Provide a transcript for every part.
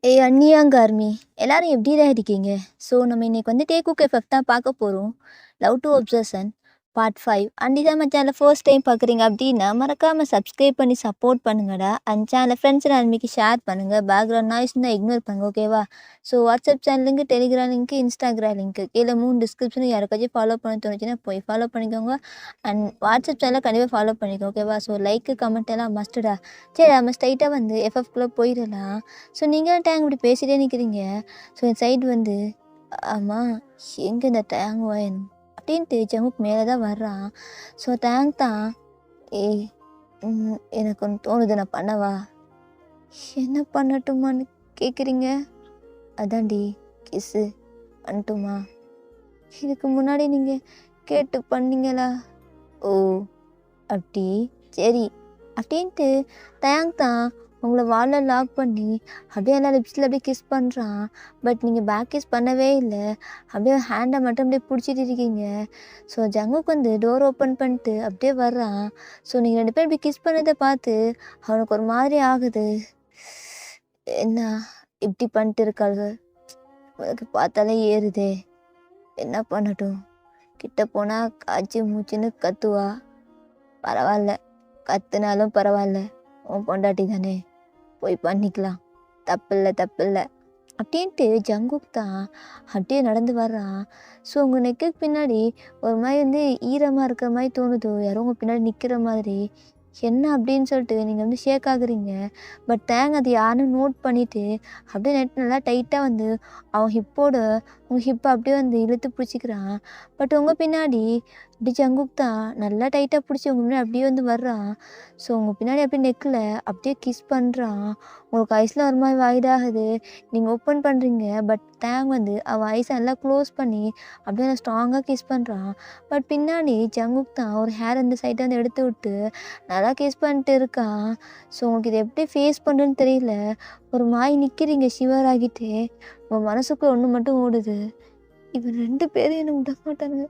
ஏய் அண்ணியாங்க ஆர்மி எல்லாரும் எப்படிடா இருக்கீங்க? ஸோ நம்ம இன்னைக்கு வந்து டேக் குக் எஃபெக்ட் தான் பார்க்க போகிறோம். Love to obsession part 5. And இதான் நம்ம சேனலை ஃபர்ஸ்ட் டைம் பார்க்குறீங்க அப்படின்னா மறக்காமல் சப்ஸ்கிரைப் பண்ணி சப்போர்ட் பண்ணுங்கடா. அண்ட் சேனலை ஃப்ரெண்ட்ஸ் அண்ட் ஆர்மிக்கு ஷேர் பண்ணுங்கள். பேக்ரவுண்ட் நாய்ஸ் தான் இக்னோர் பண்ணுங்க, ஓகேவா? So WhatsApp channel link, Telegram link, Instagram link கீழே 3 டிஸ்கிரிப்ஷன். யாருக்காச்சும் ஃபாலோ பண்ண தோணுச்சுன்னா போய் ஃபாலோ பண்ணிக்கோங்க. அண்ட் வாட்ஸ்அப் சேனலை கண்டிப்பாக ஃபாலோ பண்ணிக்கோ, ஓகேவா? ஸோ லைக்கு கமெண்ட் எல்லாம் மஸ்ட்டுடா. சரி, நம்ம ஸ்ட்ரைட்டாக வந்து எஃப்எஃப்குள்ளே போயிடலாம். ஸோ நீங்கள் டேங் இப்படி பேசிகிட்டே நிற்கிறீங்க. ஸோ என் சைடு வந்து ஆமாம், எங்கே இந்த டேங் வாயன் அப்படின்ட்டு ஜங்குக் மேலே தான் வர்றான். ஸோ டேங் தான், ஏய் எனக்கு ஒன்று தோணுது, நான் பண்ணவா? என்ன பண்ணட்டுமான்னு கேட்குறீங்க? அதான்டி கிஸ்ஸு பண்ணட்டுமா? இதுக்கு முன்னாடி நீங்கள் கேட்டு பண்ணீங்களா? ஓ அப்படி, சரி அப்படின்ட்டு டேங் தான் உங்களை வாலில் லாக் பண்ணி அப்படியே எல்லாம் லிப்ஸில் அப்படியே கிஸ் பண்ணுறான். பட் நீங்கள் பேக் கிஸ் பண்ணவே இல்லை. அப்படியே ஹேண்டை மட்டும் அப்படியே பிடிச்சிட்டு இருக்கீங்க. ஸோ ஜங்குக்கு வந்து டோர் ஓப்பன் பண்ணிட்டு அப்படியே வர்றான். ஸோ நீங்கள் 2 பேர் இப்படி கிஸ் பண்ணதை பார்த்து அவனுக்கு ஒரு மாதிரி ஆகுது. என்ன இப்படி பண்ணிட்டு இருக்காங்க, உனக்கு பார்த்தாலே ஏறுதே, என்ன பண்ணட்டும்? கிட்ட போனால் காய்ச்சி மூச்சுன்னு கத்துவா. பரவாயில்ல, கத்துனாலும் பரவாயில்ல, உன் பொண்டாட்டி தானே, போய் பண்ணிக்கலாம், தப்பில்லை அப்படின்ட்டு ஜங்குக் தான் அப்படியே நடந்து வர்றான். ஸோ உங்கள் நெக்குக்கு பின்னாடி ஒரு மாதிரி வந்து ஈரமாக இருக்கிற மாதிரி தோணுது, யாரும் உங்கள் பின்னாடி நிற்கிற மாதிரி. என்ன அப்படின்னு சொல்லிட்டு நீங்கள் வந்து ஷேக் ஆகுறீங்க. பட் டேங் அது யாருன்னு நோட் பண்ணிவிட்டு அப்படியே நெட் நல்லா டைட்டாக வந்து அவன் ஹிப்போட உங்கள் ஹிப்பை அப்படியே வந்து இழுத்து பிடிச்சிக்கிறான். பட் உங்கள் பின்னாடி அப்படி ஜங்குக் தான் நல்லா டைட்டாக பிடிச்சி உங்கள் முன்னாடி அப்படியே வந்து வர்றான். ஸோ உங்கள் பின்னாடி அப்படியே நெக்கில் அப்படியே கிஸ் பண்ணுறான். உங்களுக்கு ஐஸில் ஒரு மாதிரி வாய்டாகுது. நீங்கள் ஓப்பன் பண்ணுறீங்க. பட் டேங் வந்து அவன் ஐஸை நல்லா க்ளோஸ் பண்ணி அப்படியே நான் ஸ்ட்ராங்காக கிஸ் பண்ணுறான். பட் பின்னாடி ஜங்குக் தான் ஒரு ஹேர் அந்த சைட்டை வந்து எடுத்து விட்டு நல்லா கிஸ் பண்ணிட்டு இருக்கான். ஸோ உங்களுக்கு இது எப்படி ஃபேஸ் பண்ணுறதுன்னு தெரியல. ஒரு மாதிரி நிற்கிறீங்க ஷிவர் ஆகிட்டு. உங்கள் மனசுக்குள்ள ஒன்று மட்டும் ஓடுது, இவன் 2 பேரும் என்னை விட மாட்டானுங்க,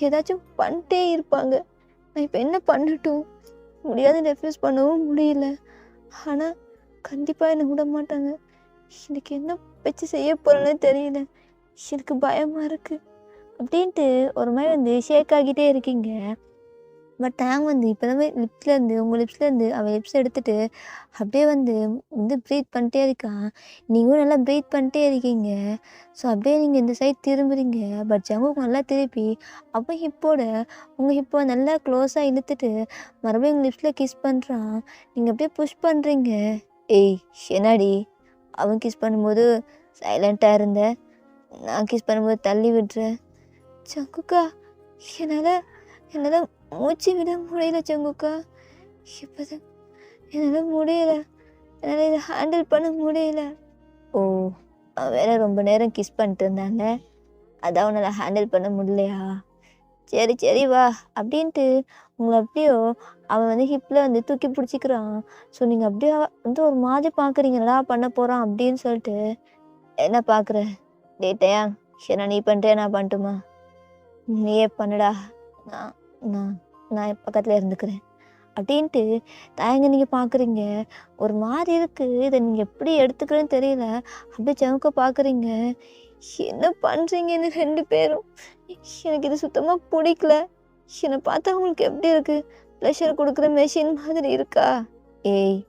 ஏதாச்சும் பண்ணிட்டே இருப்பாங்க, நான் இப்போ என்ன பண்ணட்டும்? முடியாது, ரெஃப்யூஸ் பண்ணவும் முடியல, ஆனால் கண்டிப்பாக என்னை விட மாட்டாங்க. எனக்கு என்ன வச்சு செய்ய போகிறேன்னு தெரியல, எனக்கு பயமாக இருக்குது அப்படின்ட்டு ஒரு மாதிரி வந்து ஷேக் ஆகிட்டே இருக்கீங்க. பட் டேங் வந்து இப்போ தான் லிப்ஸ்லேருந்து உங்கள் லிப்ஸ்லேருந்து அவன் லிப்ஸ் எடுத்துகிட்டு அப்படியே வந்து ப்ரீத் பண்ணிட்டே இருக்கான். நீங்களும் நல்லா ப்ரீத் பண்ணிட்டே இருக்கீங்க. ஸோ அப்படியே நீங்கள் இந்த சைட் திரும்புறீங்க. பட் ஜங்குக்கு நல்லா திருப்பி அப்போ ஹிப்போட உங்கள் ஹிப்போ நல்லா க்ளோஸாக இழுத்துட்டு மறுபடியும் உங்கள் லிப்ஸில் கிஸ் பண்ணுறான். நீங்கள் அப்படியே புஷ் பண்ணுறீங்க. ஏய் என்னடி, அவன் கிஸ் பண்ணும்போது சைலண்ட்டாக இருந்த, நான் கிஸ் பண்ணும்போது தள்ளி விடுறேன். ஜங்குக்கா, என்னால் மூச்சு விட முடியல ஜங்குக்கா, இப்போதான் என்னால் முடியல, என்னால் இதை ஹேண்டில் பண்ண முடியல. ஓ, அவன் வேற ரொம்ப நேரம் கிஸ் பண்ணிட்டு இருந்தாங்க, அதான் உன்னால் ஹேண்டில் பண்ண முடியலையா? சரி வா அப்படின்ட்டு உங்களை அப்படியோ அவன் வந்து ஹிப்பில் வந்து தூக்கி பிடிச்சிக்கிறான். ஸோ நீங்கள் அப்படியே வந்து ஒரு மாதிரி பார்க்குறீங்க, என்னடா பண்ண போகிறான் அப்படின்னு சொல்லிட்டு. என்ன பார்க்குற டேட்டையா? சரி, நீ பண்ணுறியா, நான் பண்ணட்டுமா? நீயே பண்ணுடா, நான் நான் நான் பக்கத்தில் இருந்துக்கிறேன் அப்படின்ட்டு தயங்க நீங்கள் பார்க்குறீங்க. ஒரு மாதிரி இருக்குது, இதை நீங்கள் எப்படி எடுத்துக்கிறேன்னு தெரியல. அப்படியே ஜங்குக்க பார்க்குறீங்க. என்ன பண்ணுறீங்க இந்த 2 பேரும்? எனக்கு இது சுத்தமாக பிடிக்கல. என்னை பார்த்தா உங்களுக்கு எப்படி இருக்குது? ப்ரெஷர் கொடுக்குற மெஷின் மாதிரி இருக்கா? ஏய்,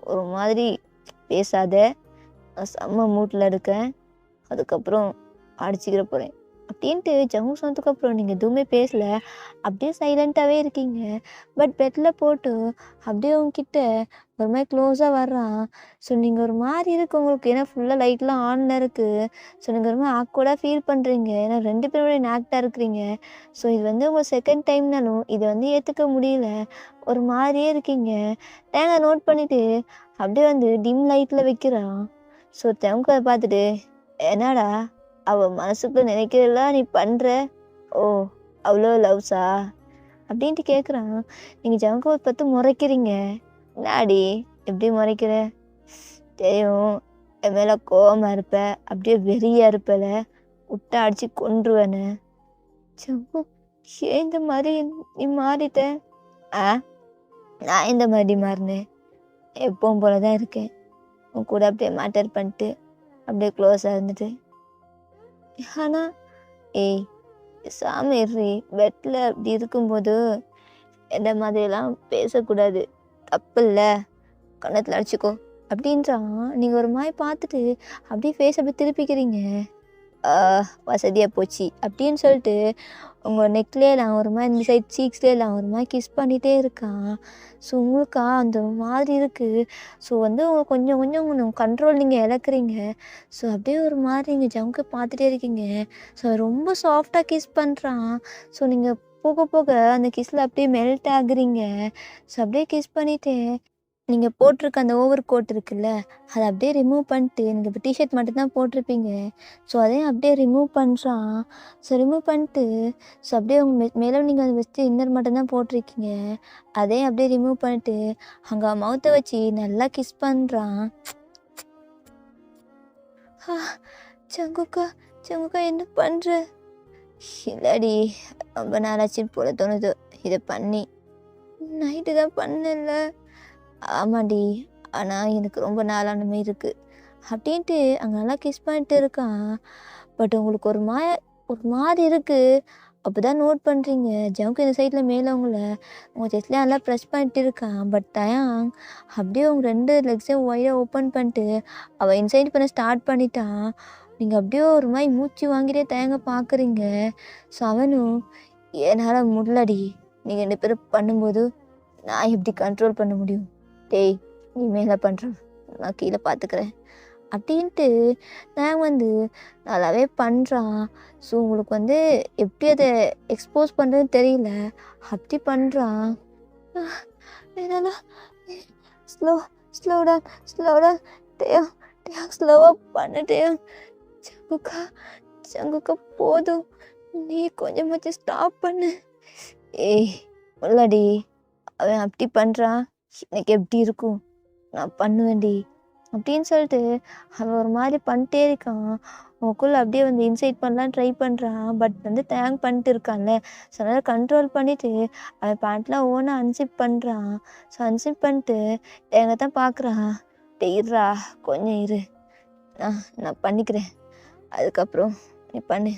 ஒரு மாதிரி பேசாத, நான் செம்ம மூட்டில் இருக்கேன், அதுக்கப்புறம் அடிச்சுக்கிற போகிறேன் அப்படின்ட்டு ஜங்கு சொன்னதுக்கப்புறம் நீங்கள் எதுவுமே பேசலை, அப்படியே சைலண்ட்டாகவே இருக்கீங்க. பட் பெட்டில் போட்டு அப்படியே உங்ககிட்ட ஒரு மாதிரி க்ளோஸாக வர்றான். ஸோ நீங்கள் ஒரு மாதிரி இருக்குது உங்களுக்கு, ஏன்னா ஃபுல்லாக லைட்லாம் ஆனில் இருக்குது. ஸோ நீங்கள் ஒரு மாதிரி ஆக்வர்டாக ஃபீல் பண்ணுறீங்க, ஏன்னா 2 பேரோட ஆக்டாக இருக்கிறீங்க. ஸோ இது வந்து உங்கள் செகண்ட் டைம்னாலும் இதை வந்து ஏற்றுக்க முடியல, ஒரு மாதிரியே இருக்கீங்க. தேங்காய் நோட் பண்ணிவிட்டு அப்படியே வந்து டிம் லைட்டில் வைக்கிறான். ஸோ தேங்காய் அதை பார்த்துட்டு, என்னடா அவள் மனசுக்குள்ள நினைக்கிறதெல்லாம் நீ பண்ணுற, ஓ அவ்வளோ லவ்ஸா அப்படின்ட்டு கேட்குறான். நீங்கள் ஜங்குவை பார்த்து முறைக்கிறீங்க. நாடி எப்படி முறைக்கிற? தெரியும், என் மேலே கோவமாக இருப்ப, அப்படியே வெறியாக இருப்பல, விட்டா அடித்து கொன்றுவேன்னு. ஜங்கு, ஏன் இந்த மாதிரி நீ மாறிட்ட? நான் இந்த மாதிரி மாறினேன், எப்பவும் போல தான் இருக்கேன். உன் கூட அப்படியே மேட்டர் பண்ணிட்டு அப்படியே க்ளோஸாக இருந்துட்டு. ஆனால் ஏய் சாமி இருறி, பெட்டில் அப்படி இருக்கும்போது என்ன மாதிரியெல்லாம் பேசக்கூடாது, தப்பு இல்லை, கன்னத்தில் அடிச்சுக்கோ அப்படின்றான். நீங்கள் ஒரு மாதிரி பார்த்துட்டு அப்படியே ஃபேஸ் அப்படி திருப்பிக்கிறீங்க. வசதியாக போச்சு அப்படின்னு சொல்லிட்டு உங்கள் நெக்லேயே நான் ஒரு மாதிரி இந்த சைட் சீக்ஸ்லேயே நான் ஒரு மாதிரி கிஸ் பண்ணிகிட்டே இருக்கான். ஸோ உங்களுக்கா அந்த மாதிரி இருக்குது. ஸோ வந்து கொஞ்சம் கொஞ்சம் கண்ட்ரோல் நீங்கள் இழக்கிறீங்க. ஸோ அப்படியே ஒரு மாதிரி நீங்கள் ஜம்கை பார்த்துட்டே இருக்கீங்க. ஸோ ரொம்ப சாஃப்டாக கிஸ் பண்ணுறான். ஸோ நீங்கள் போக போக அந்த கிஸ்ஸில் அப்படியே மெல்ட் ஆகுறீங்க. ஸோ அப்படியே கிஸ் பண்ணிவிட்டு நீங்கள் போட்டிருக்க அந்த ஓவர் கோட் இருக்குல்ல, அதை அப்படியே ரிமூவ் பண்ணிட்டு நீங்கள் இப்போ டிஷர்ட் மட்டும்தான் போட்டிருப்பீங்க. ஸோ அதையும் அப்படியே ரிமூவ் பண்ணுறான். ஸோ ரிமூவ் பண்ணிட்டு ஸோ அப்படியே உங்கள் மேலே நீங்கள் அதை வச்சு இன்னர் மட்டும்தான் போட்டிருக்கீங்க. அதையும் அப்படியே ரிமூவ் பண்ணிட்டு அங்கே மவுத்தை வச்சு நல்லா கிஸ் பண்ணுறான். சங்குக்கா சங்குக்கா என்ன பண்ணுற? இல்லடி, ரொம்ப நாளாச்சின்னு போல தோணுது இதை பண்ணி. நைட்டு தான் பண்ணல. ஆமாடி, ஆனால் எனக்கு ரொம்ப நாளான மாதிரி இருக்குது அப்படின்ட்டு அங்கே நல்லா கிஸ் பண்ணிட்டு இருக்கான். பட் உங்களுக்கு ஒரு மாதிரி இருக்குது. அப்போ தான் நோட் பண்ணுறீங்க ஜம்க்கு இந்த சைடில் மேலே உங்கள் செஸ்ட்லேயே நல்லா ப்ரெஸ் பண்ணிட்டு இருக்கான். பட் தயாங் அப்படியே உங்கள் 2 லெக்ஸையும் ஒய்டாக ஓப்பன் பண்ணிட்டு அவள் இன்சைட் பண்ண ஸ்டார்ட் பண்ணிட்டான். நீங்கள் அப்படியே ஒரு மாதிரி மூச்சு வாங்கிட்டே தயங்க பார்க்குறீங்க. ஸோ அவனும் என்னால் முடியலடி, நீங்கள் 2 பேரும் பண்ணும்போது நான் எப்படி கண்ட்ரோல் பண்ண முடியும்? டேய் நீ மேலே பண்ணுறேன், நான் கீழே பார்த்துக்கிறேன் அப்படின்ட்டு நான் நல்லாவே பண்ணுறான். ஸோ உங்களுக்கு எப்படி அதை எக்ஸ்போஸ் பண்ணுறதுன்னு தெரியல, அப்படி பண்ணுறான். என்னால் ஸ்லோடான் டேயும் ஸ்லோவாக பண்ணிட்டேன். சங்குக்கா போதும், நீ கொஞ்சமாச்சு ஸ்டாப் பண்ணு. ஏய் உள்ளடி, அவன் அப்படி பண்ணுறான், எனக்கு எப்படி இருக்கும், நான் பண்ணுவேன்டி அப்படின்னு சொல்லிட்டு அவன் ஒரு மாதிரி பண்ணிட்டே இருக்கான். உனக்குள்ளே அப்படியே இன்சைட் பண்ணலாம் ட்ரை பண்ணுறான். பட் தேங்க் பண்ணிட்டு இருக்கான்ல, ஸோ அதனால் கண்ட்ரோல் பண்ணிவிட்டு அவன் பேண்ட்லாம் ஓனாக அன்சிப் பண்ணுறான். ஸோ அன்சிப் பண்ணிட்டு எங்கே தான் பார்க்குறான். இருறா கொஞ்சம் இரு, நான் பண்ணிக்கிறேன், அதுக்கப்புறம் நீ பண்ணு,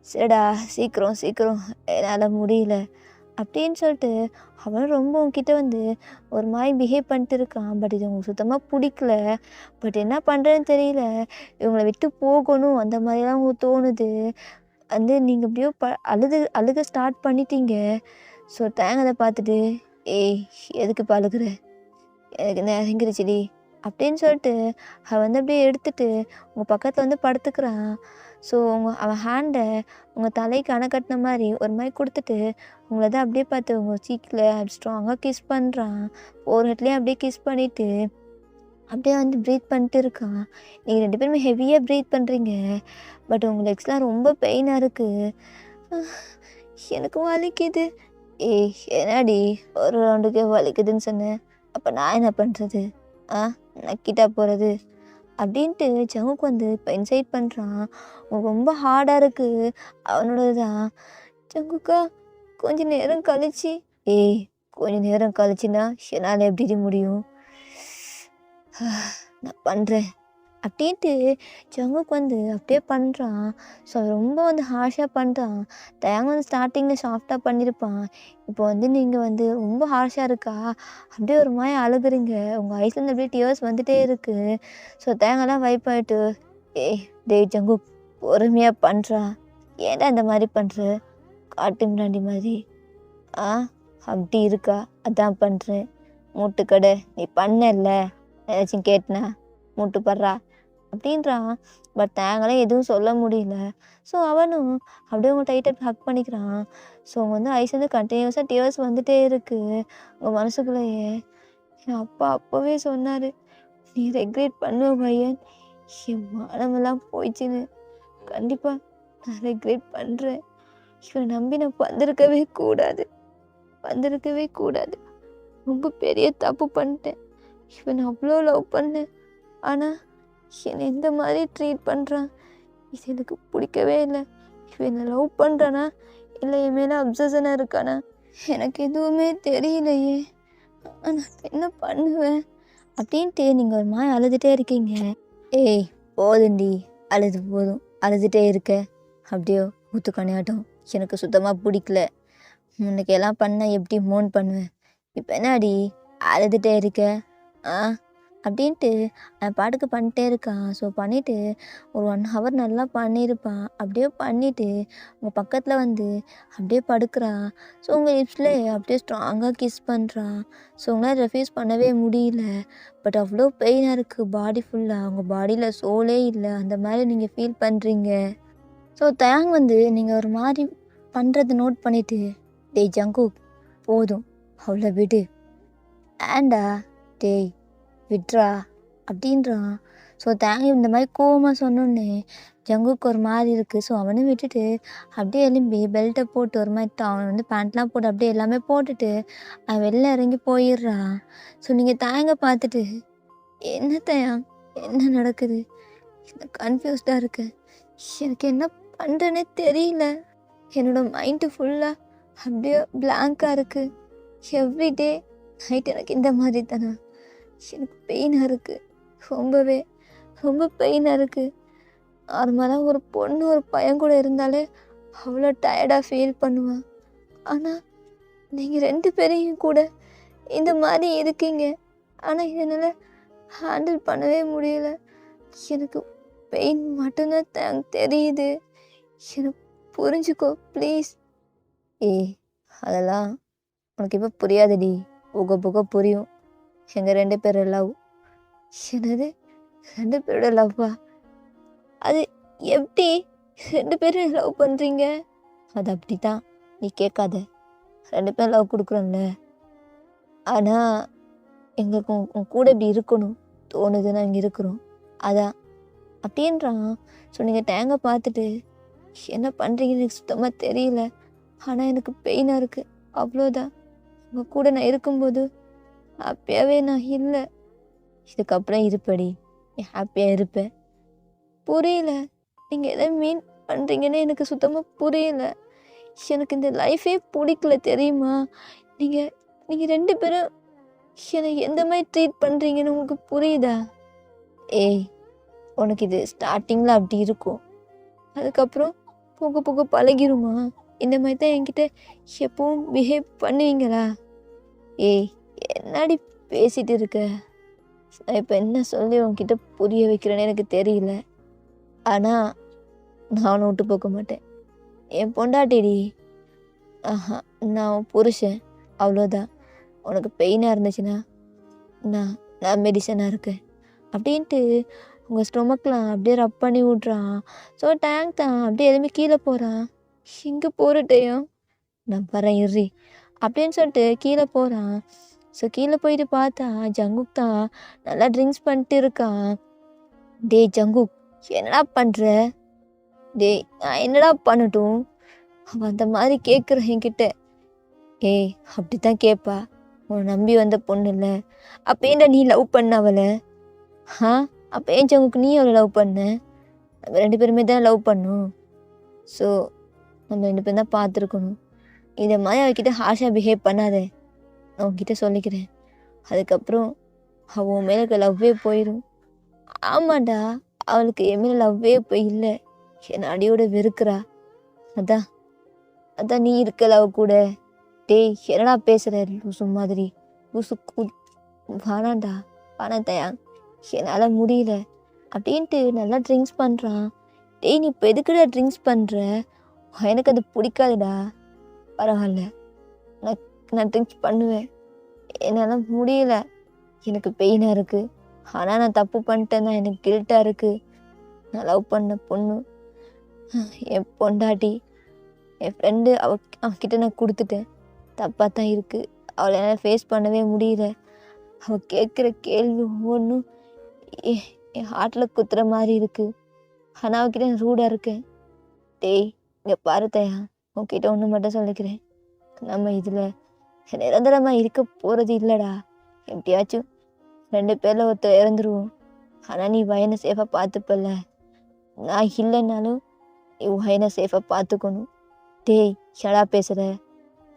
சரிடா சீக்கிரம் என்னால் முடியல அப்படின்னு சொல்லிட்டு அவன் ரொம்ப உங்ககிட்ட ஒரு மாதிரி பிஹேவ் பண்ணிட்டு இருக்கான். பட் இது உங்களுக்கு சுத்தமாக பிடிக்கல. பட் என்ன பண்ணுறதுன்னு தெரியல, இவங்களை விட்டு போகணும் அந்த மாதிரிலாம் உங்களுக்கு தோணுது. நீங்கள் எப்படியோ அழுக ஸ்டார்ட் பண்ணிட்டீங்க. ஸோ தேங்காய் பார்த்துட்டு ஏய் எதுக்கு இப்போ அழுகுற, எனக்கு இறங்கிருச்சுடி அப்படின்னு சொல்லிட்டு அவன் அப்படியே எடுத்துட்டு உங்கள் பக்கத்தில் படுத்துக்கிறான். ஸோ அவன் ஹேண்டை உங்கள் தலைக்கு அணை கட்டின மாதிரி ஒரு மாதிரி கொடுத்துட்டு உங்களை தான் அப்படியே பார்த்து உங்கள் சீக்கில் ஸ்ட்ராங்காக கிஸ் பண்ணுறான். ஒரு ஹெட்லேயும் அப்படியே கிஸ் பண்ணிவிட்டு அப்படியே ப்ரீத் பண்ணிட்டு இருக்கான். நீங்கள் 2 பேருமே ஹெவியாக ப்ரீத் பண்ணுறீங்க. பட் உங்கள் லெக்ஸ்லாம் ரொம்ப பெயினாக இருக்குது. எனக்கு வலிக்குது. ஏய் என்னடி ஒரு ரவுண்டுக்கே வலிக்குதுன்னு சொன்னேன், அப்போ நான் என்ன பண்ணுறது? நக்கிட்டா போகிறது அப்படின்ட்டு ஜங்குக்கு இப்போ இன்சைட் பண்ணுறான். உனக்கு ரொம்ப ஹார்டாக இருக்குது அவனோடது தான். ஜங்குக்கா கொஞ்சம் நேரம் கழிச்சு, ஏய் கொஞ்சம் நேரம் கழிச்சுன்னா என்னால் எப்படி முடியும், நான் பண்ணுறேன் அப்படின்ட்டு ஜங்குக்கு அப்படியே பண்ணுறான். ஸோ ரொம்ப ஹார்ஷாக பண்ணுறான். தயாங்க ஸ்டார்டிங்கில் சாஃப்டாக பண்ணியிருப்பான். இப்போ நீங்கள் ரொம்ப ஹார்ஷாக இருக்கா, அப்படியே ஒரு மாதிரி அழுகுறீங்க. உங்கள் ஐஸ்லேருந்து அப்படியே டியர்ஸ் வந்துகிட்டே இருக்குது. ஸோ தேங்கெல்லாம் வைப் ஆகிட்டு டேய் ஜங்கு பொறுமையாக பண்ணுறான், ஏன்டா இந்த மாதிரி பண்ணுற, காட்டு முன்னாடி மாதிரி அப்படி இருக்கா, அதான் பண்ணுறேன். மூட்டுக்கடை நீ பண்ணல, ஏதாச்சும் கேட்டனா மூட்டு படுறா அப்படின்றான். பட் தேங்கலாம் எதுவும் சொல்ல முடியல. ஸோ அவனும் அப்படியே உங்கள் டைட்டாக ஹக் பண்ணிக்கிறான். ஸோ அவங்க ஐஸ் கண்டினியூஸாக டியர்ஸ் வந்துகிட்டே இருக்குது உங்கள் மனசுக்குள்ளேயே. என் அப்பா அப்போவே சொன்னார், நீ ரெக்ரெட் பண்ணுவ பையன், என் மானமெல்லாம் போயிடுச்சுன்னு. கண்டிப்பாக நான் ரெக்ரெட் பண்ணுறேன். இவனை நம்பி நான் வந்திருக்கவே கூடாது. ரொம்ப பெரிய தப்பு பண்ணிட்டேன். இவனை அவ்வளோ லவ் பண்ணேன், ஆனால் என்னை இந்த மாதிரி ட்ரீட் பண்ணுறான், இது எனக்கு பிடிக்கவே இல்லை. இவன் என்னை லவ் பண்ணுறானா இல்லை என் மேலே அப்சஷனாக இருக்கானா எனக்கு எதுவுமே தெரியலையே. நான் என்ன பண்ணுவேன் அப்படின்ட்டு நீங்கள் ஒரு மாதிரி அழுதுகிட்டே இருக்கீங்க. ஏய் போதுண்டி, அழுது போதும், அழுதுகிட்டே இருக்க அப்படியோ ஊத்துக்கணையாட்டம். எனக்கு சுத்தமாக பிடிக்கல. முன்னைக்கு எல்லாம் பண்ண எப்படி மோன் பண்ணுவேன், இப்போ என்னடி அழுதுகிட்டே இருக்க ஆ அப்படின்ட்டு அவன் பாட்டுக்கு பண்ணிட்டே இருக்கான். ஸோ பண்ணிவிட்டு ஒரு 1 ஹவர் நல்லா பண்ணியிருப்பான். அப்படியே பண்ணிவிட்டு உங்கள் பக்கத்தில் வந்து அப்படியே படுக்கிறான். ஸோ உங்கள் லிப்ஸில் அப்படியே ஸ்ட்ராங்காக கிஸ் பண்ணுறான். ஸோ உங்களால் ரெஃப்யூஸ் பண்ணவே முடியல. பட் அவ்வளோ பெயினாக இருக்குது பாடி ஃபுல்லாக. உங்கள் பாடியில் சோலே இல்லை, அந்த மாதிரி நீங்கள் ஃபீல் பண்ணுறீங்க. ஸோ தேங் வந்து நீங்கள் ஒரு மாதிரி பண்ணுறதை நோட் பண்ணிவிட்டு, டேய் ஜங்குக் போதும் அவ்வளோ விடு, ஏண்டா டேய் விட்றா அப்படின்றான். ஸோ தேங்க் இந்த மாதிரி கோவமாக சொன்னோன்னே ஜங்குக்கு ஒரு மாதிரி இருக்குது. ஸோ அவனும் விட்டுட்டு அப்படியே எலும்பி பெல்ட்டை போட்டு ஒரு மாதிரி அவன் வந்து பேண்ட்லாம் போட்டு அப்படியே எல்லாமே போட்டுட்டு அவன் வெளில இறங்கி போயிடுறான். ஸோ நீங்கள் தேங்கை பார்த்துட்டு, என்ன தேங் என்ன நடக்குது, கன்ஃபியூஸ்டாக இருக்கு, எனக்கு என்ன பண்ணுறேன்னே தெரியல, என்னோடய மைண்டு ஃபுல்லாக அப்படியே பிளாங்காக இருக்குது, எவ்ரிடே நைட் எனக்கு இந்த மாதிரி தானே, எனக்கு பெயினாக இருக்குது, ரொம்பவே ரொம்ப பெயினாக இருக்குது. நார்மலாக ஒரு பொண்ணு ஒரு பையன் கூட இருந்தாலே அவ்வளோ டயர்டாக ஃபீல் பண்ணுவேன். ஆனால் நீங்கள் 2 பேரையும் கூட இந்த மாதிரி இருக்கீங்க. ஆனால் என்னால் ஹேண்டில் பண்ணவே முடியல. எனக்கு பெயின் மட்டும்தான் தெரியுது. எனக்கு புரிஞ்சுக்கோ ப்ளீஸ். ஏய் அதெல்லாம் உனக்கு இப்போ புரியாதுடி, போக போக புரியும். எங்கள் 2 பேரோட லவ். என்னது 2 பேரோட லவ்வா? அது எப்படி 2 பேரும் லவ் பண்ணுறீங்க? அது அப்படி தான், நீ கேட்காத. 2 பேரும் லவ் கொடுக்குறோம்ல, ஆனால் எங்களுக்கு உன் கூட இப்படி இருக்கணும் தோணுதுன்னு இங்கே இருக்கிறோம், அதான் அப்படின்றான். ஸோ நீங்கள் டேங்கை பார்த்துட்டு என்ன பண்ணுறீங்கன்னு எனக்கு சுத்தமாக தெரியல, ஆனால் எனக்கு பெயினாக இருக்குது, அவ்வளோதான். உங்கள் கூட நான் இருக்கும்போது ஹாப்பியாகவே நான் இல்லை. இதுக்கப்புறம் இருப்படி, நீ ஹாப்பியாக இருப்பேன். புரியல, நீங்கள் எதை மீன் பண்ணுறீங்கன்னு எனக்கு சுத்தமாக புரியல. எனக்கு இந்த லைஃபே பிடிக்கல தெரியுமா? நீங்கள் 2 பேரும் என்னை எந்த மாதிரி ட்ரீட் பண்ணுறீங்கன்னு உங்களுக்கு புரியுதா? ஏய் உனக்கு இது ஸ்டார்டிங்கில் அப்படி இருக்கும், அதுக்கப்புறம் போக போக பழகிருமா? இந்த மாதிரி தான் என்கிட்ட எப்பவும் பிஹேவ் பண்ணுவீங்களா? ஏய் என்னடி பேசிகிட்டு இருக்க? நான் இப்போ என்ன சொல்லி உன்கிட்ட புரிய வைக்கிறேன்னு எனக்கு தெரியல. ஆனால் நானும் விட்டு போக மாட்டேன். என் பொண்டாட்டிடி, ஆஹா நான் புருஷன், அவ்வளோதான். உனக்கு பெயினாக இருந்துச்சுன்னா நான் மெடிசனாக இருக்கேன் அப்படின்ட்டு உங்கள் ஸ்டொமக்லாம் அப்படியே ரப் பண்ணி விட்றான். ஸோ டேங்க் தான் அப்படியே எதுவுமே கீழே போகிறான். இங்கே போகிறட்டையும் நான் வரேன் இறி அப்படின்னு சொல்லிட்டு கீழே போகிறான். ஸோ கீழே போயிட்டு பார்த்தா ஜங்குக் தான் நல்லா ட்ரிங்க்ஸ் பண்ணிட்டு இருக்கான். டேய் ஜங்குக் என்னடா பண்ணுற? டேய் நான் என்னடா பண்ணட்டும்? அவன் அந்த மாதிரி கேட்குறான் என்கிட்ட. ஏய் அப்படி தான் கேட்பா, உன்னை நம்பி வந்த பொண்ணு இல்லை. அப்போ ஏன்டா நீ லவ் பண்ண அவளை? அப்போ ஏன் ஜங்குக்கு நீ அவளை லவ் பண்ண? நம்ம 2 பேருமே தான் லவ் பண்ணோம். ஸோ நம்ம 2 பேரும் தான் பார்த்துருக்கணும். இதை மாதிரி அவகிட்ட ஹார்ஷாக பிஹேவ் பண்ணாத, நான் உன்கிட்ட சொல்லிக்கிறேன். அதுக்கப்புறம் அவள் உன் மேலே லவ்வே போயிடும். ஆமாண்டா, அவளுக்கு என் மேலே லவ்வே போய் இல்லை, என்னை அடியோட வெறுக்கிறா. அதான் நீ இருக்கல அவ கூட. டேய் என்னடா பேசுகிற லூசு மாதிரி? லூசு வேணாண்டா வேணாத்தையா, என்னால் முடியல அப்படின்ட்டு நல்லா ட்ரிங்க்ஸ் பண்ணுறான். டேய் நீ இப்போ எதுக்குடா ட்ரிங்க்ஸ் பண்ணுற? எனக்கு அது பிடிக்காதுடா. பரவாயில்ல, நான் ட்ரிங்க்ஸ் பண்ணுவேன், என்னால் முடியல, எனக்கு பெயினாக இருக்குது. ஆனால் நான் தப்பு பண்ணிட்டேன் தான், எனக்கு கில்ட்டாக இருக்குது. நான் லவ் பண்ண பொண்ணு என் பொண்டாட்டி, என் ஃப்ரெண்டு, அவகிட்ட நான் கொடுத்துட்டேன். தப்பாக தான் இருக்குது, அவளை என்னால் ஃபேஸ் பண்ணவே முடியல. அவள் கேட்குற கேள்வி ஒவ்வொன்றும் என் ஹார்ட்டில் குத்துற மாதிரி இருக்குது. ஆனால் அவகிட்ட நான் ரூடாக இருக்கேன். டேய் இங்கே பாரு தயா, உன்கிட்ட ஒன்று மட்டும் சொல்லிக்கிறேன், நம்ம இதில் நிரந்தரமாக இருக்க போகிறது இல்லைடா. எப்படியாச்சும் 2 பேரில் ஒருத்தர் இறந்துருவோம். ஆனால் நீ வயனை சேஃபாக பார்த்துப்பல்ல, நான் இல்லைன்னாலும் நீ வயனை சேஃபாக பார்த்துக்கணும். டேய் ஷடா பேசுகிற,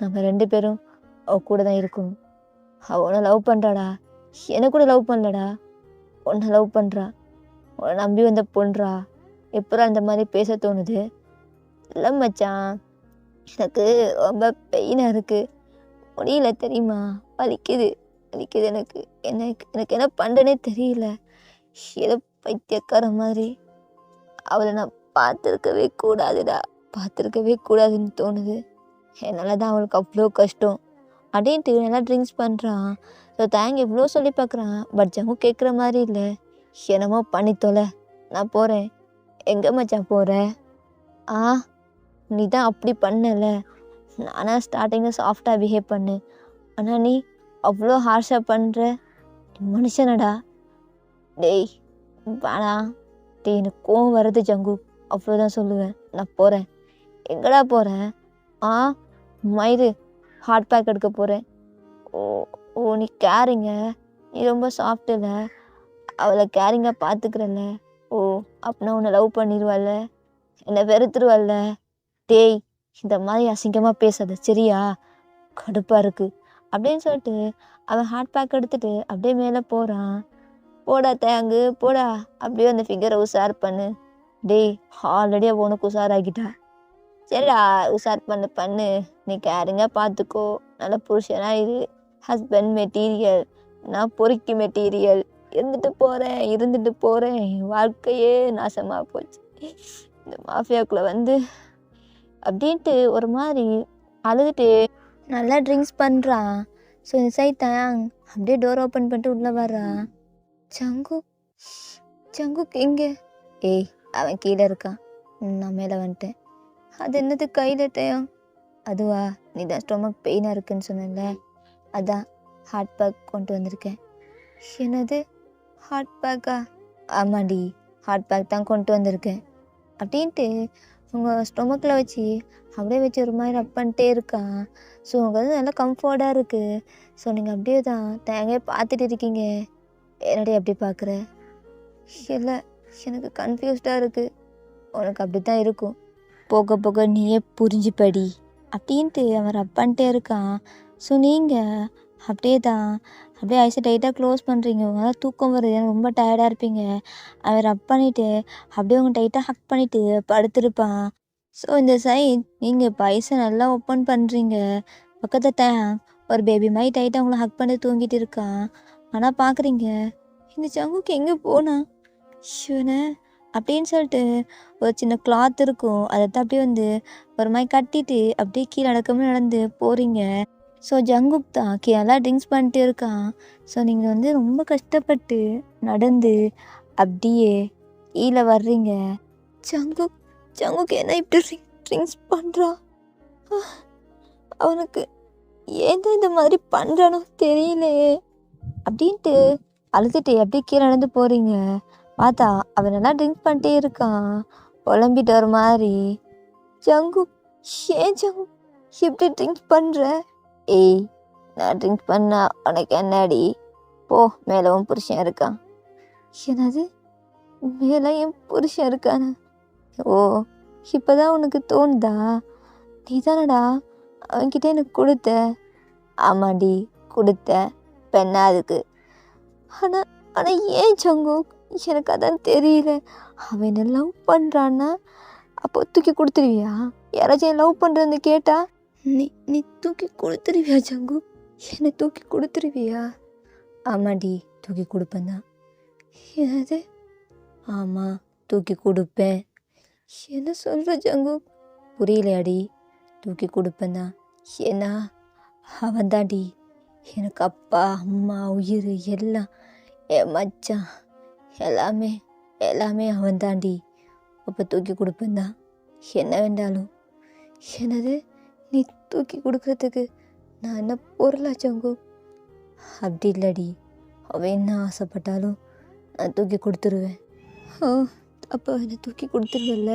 நம்ம 2 பேரும் அவ கூட தான் இருக்கணும். அவனை லவ் பண்ணுறாடா, என்ன கூட லவ் பண்ணலடா, உன்னை லவ் பண்ணுறா, உன்னை நம்பி வந்த பொண்ணுடா, எப்படா இந்த மாதிரி பேச தோணுது? இல்லை மச்சான், எனக்கு ரொம்ப பெயினாக இருக்குது, முடியல தெரியுமா, வலிக்குது வலிக்குது எனக்கு எனக்கு எனக்கு என்ன பண்ணுறேனே தெரியல. ஏதோ பைத்தியக்கார மாதிரி அவளை நான் பார்த்துருக்கவே கூடாதுடா, பார்த்துருக்கவே கூடாதுன்னு தோணுது. என்னால் தான் அவளுக்கு அவ்வளோ கஷ்டம் அப்படின்ட்டு நல்லா ட்ரிங்க்ஸ் பண்ணுறான். ஸோ தேங்க் எவ்வளோ சொல்லி பார்க்குறான், பட் ஜங்கு கேட்குற மாதிரி இல்லை. என்னமோ பண்ணி தொலை, நான் போகிறேன். எங்கே மச்சான் போகிற? ஆ, நீ தான் அப்படி பண்ணல, நானாக ஸ்டார்டிங்கில் சாஃப்டாக பிஹேவ் பண்ணு, ஆனால் நீ அவ்வளோ ஹார்ஷாக பண்ணுற, மனுஷனடா. டேய் வேணாம் டேய், எனக்கு கோவம் வருது ஜங்கு, அவ்வளோதான் சொல்லுவேன். நான் போகிறேன். எங்கடா போகிறேன்? ஆ, மயிறு ஹாட் பேக் எடுக்க போகிறேன். ஓ ஓ நீ கேரிங்க, நீ ரொம்ப சாஃப்ட் இல்லை, அவளை கேரிங்காக பார்த்துக்கிறல்ல. ஓ அப்படின்னா உன்னை லவ் பண்ணிடுவாள்ல, என்னை வெறுத்துருவாள்ல. டேய் இந்த மாதிரி அசிங்கமாக பேசாத சரியா, கடுப்பாக இருக்குது அப்படின்னு சொல்லிட்டு அவன் ஹாட் பேக் எடுத்துகிட்டு அப்படியே மேலே போகிறான். போடா தேங்கு போடா, அப்படியே அந்த ஃபிகரை உஷார் பண்ணு. டேய் ஆல்ரெடி அவள் உனக்கு உஷாராகிட்டா, சரிடா உஷார் பண்ணு, நீ கேரிங்காக பார்த்துக்கோ, நல்ல புருஷனா இது, ஹஸ்பண்ட் மெட்டீரியல், நான் பொறுக்கி மெட்டீரியல், இருந்துட்டு போகிறேன், வாழ்க்கையே நாசமாக போச்சு இந்த மாஃபியாக்குள்ளே வந்து அப்படின்ட்டு ஒரு மாதிரி அழுதுட்டு நல்லா ட்ரிங்க்ஸ் பண்ணுறான். ஸோ இன்சைட் தேங் அப்படியே டோர் ஓப்பன் பண்ணிட்டு உள்ளே வர்றான். ஜங்குக் எங்கே? ஏய் அவன் கீழே இருக்கான், நான் மேலே வந்துட்டேன். அது என்னது கையில் டயம்? அதுவா, நீ தான் ஸ்டொமக் பெயினாக இருக்குன்னு சொன்னல, அதான் ஹாட் பேக் கொண்டு வந்திருக்கேன். என்னது ஹாட் பேக்கா? ஆமாண்டி, ஹாட் பேக் தான் கொண்டு வந்திருக்கேன் அப்படின்ட்டு உங்கள் ஸ்டொமக்கில் வச்சு அப்படியே வச்சு ஒரு மாதிரி ரப் பண்ணிட்டே இருக்கான். ஸோ உங்களுக்கு வந்து நல்லா கம்ஃபர்டாக இருக்குது. ஸோ நீங்கள் அப்படியே தான் தேங்காய் பார்த்துட்டு இருக்கீங்க. என்னடி அப்படி பார்க்குற? இல்லை, எனக்கு கன்ஃபியூஸ்டாக இருக்குது. உனக்கு அப்படி தான் இருக்கும், போக போக நீயே புரிஞ்சுப்படி அப்படின்ட்டு அவன் ரப் பண்ணிட்டே இருக்கான். ஸோ நீங்கள் அப்படியே தான் அப்படியே ஐஸை டைட்டாக க்ளோஸ் பண்ணுறீங்க. உங்களால் தூக்கம் வருது, ஏன்னா ரொம்ப டயர்டாக இருப்பீங்க. அவன் ரப் பண்ணிவிட்டு அப்படியே உங்க டைட்டாக ஹக் பண்ணிவிட்டு படுத்துருப்பான். ஸோ இந்த சைட் நீங்கள் இப்போ ஐஸை நல்லா ஓப்பன் பண்ணுறீங்க. பக்கத்தில் ஒரு பேபி மாதிரி டைட்டாக உங்களை ஹக் பண்ணி தூங்கிட்டு இருக்கான். ஆனால் பார்க்குறீங்க இந்த ஜங்குக்கு எங்கே போனா ஷுனே அப்படின்னு சொல்லிட்டு ஒரு சின்ன கிளாத் இருக்கும், அதை தான் அப்படியே வந்து ஒரு மாதிரி கட்டிட்டு அப்படியே கீழே நடக்காமல் நடந்து போகிறீங்க. ஸோ ஜங்குக் தான் நல்லா ட்ரிங்க்ஸ் பண்ணிட்டு இருக்கான். ஸோ நீங்கள் வந்து ரொம்ப கஷ்டப்பட்டு நடந்து அப்படியே கீழே வர்றீங்க. ஜங்குக் என்ன இப்படி ட்ரிங்க்ஸ் பண்ணுறான்? அவனுக்கு ஏன் தான் இந்த மாதிரி பண்ணுறானோ தெரியலையே அப்படின்ட்டு அழுதுட்டு அப்படியே கீழே நடந்து போகிறீங்க. பார்த்தா அவன் நல்லா ட்ரிங்க் பண்ணிட்டே இருக்கான், புலம்பிட்டு ஒரு மாதிரி. ஜங்குக் ஏன் ஜங்குக் இப்படி ட்ரிங்க் பண்ணுற? ஏய் நான் ட்ரிங்க் பண்ணா உனக்கு என்னடி, போ, மேலே உன் புருஷன் இருக்கான். என்னது மேலே என் புருஷன் இருக்கானு? ஓ இப்போதான் உனக்கு தோணுதா? நீ தானடா அவன்கிட்ட எனக்கு கொடுத்த. ஆமாடி கொடுத்த, பெண்ணா அதுக்கு. ஆனால் ஆனால் ஏன் ஜங்குக், எனக்கு அதான் தெரியல. அவன் என்ன லவ் பண்ணுறான்னா அப்போ தூக்கி கொடுத்துருவியா? யாராச்சும் லவ் பண்ணுறதுன்னு கேட்டா நீ தூக்கி கொடுத்துருவியா ஜங்குக்? என்னை தூக்கி கொடுத்துருவியா? ஆமாடி தூக்கி கொடுப்பேன் தான். என்னது? ஆமாம் தூக்கி கொடுப்பேன். என்ன சொல்கிற ஜங்குக்? புரியலையாடி? தூக்கி கொடுப்பேன் தான். ஏன்னா அவன் தாண்டி எனக்கு அப்பா அம்மா உயிர் எல்லாம், என் மச்சான் எல்லாமே எல்லாமே அவன் தாண்டி. அப்போ தூக்கி கொடுப்பேன் தான், என்ன வேண்டாலும். என்னது? நீ தூக்கி கொடுக்குறதுக்கு நான் என்ன பொருளா ஜங்குக்? அப்படி இல்லடி, அவன் என்ன ஆசைப்பட்டாலும் நான் தூக்கி கொடுத்துருவேன். ஓ அப்போ என்னை தூக்கி கொடுத்துருவேல்ல?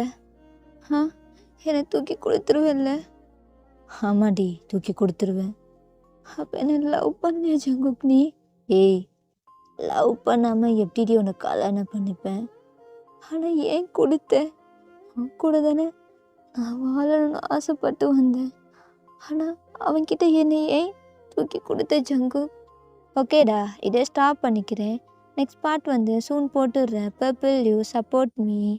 என்னை தூக்கி கொடுத்துருவேல்ல? ஆமாடி தூக்கி கொடுத்துருவேன். அப்போ என்ன லவ் பண்ணியா ஜங்குக் நீ? ஏய் லவ் பண்ணாமல் எப்படிடி உனக்கு கல்யாணம் பண்ணிப்பேன்? ஆனால் ஏன் கொடுத்த? கூட தானே நான் வாழணும்னு ஆசைப்பட்டு வந்தேன். ஆனால் அவன்கிட்ட என்னை ஏன் தூக்கி கொடுத்த ஜங்குக்? ஓகேடா, இதை ஸ்டாப் பண்ணிக்கிறேன். நெக்ஸ்ட் பார்ட் வந்து சூன் போட்டுடுறேன். Purple you support me.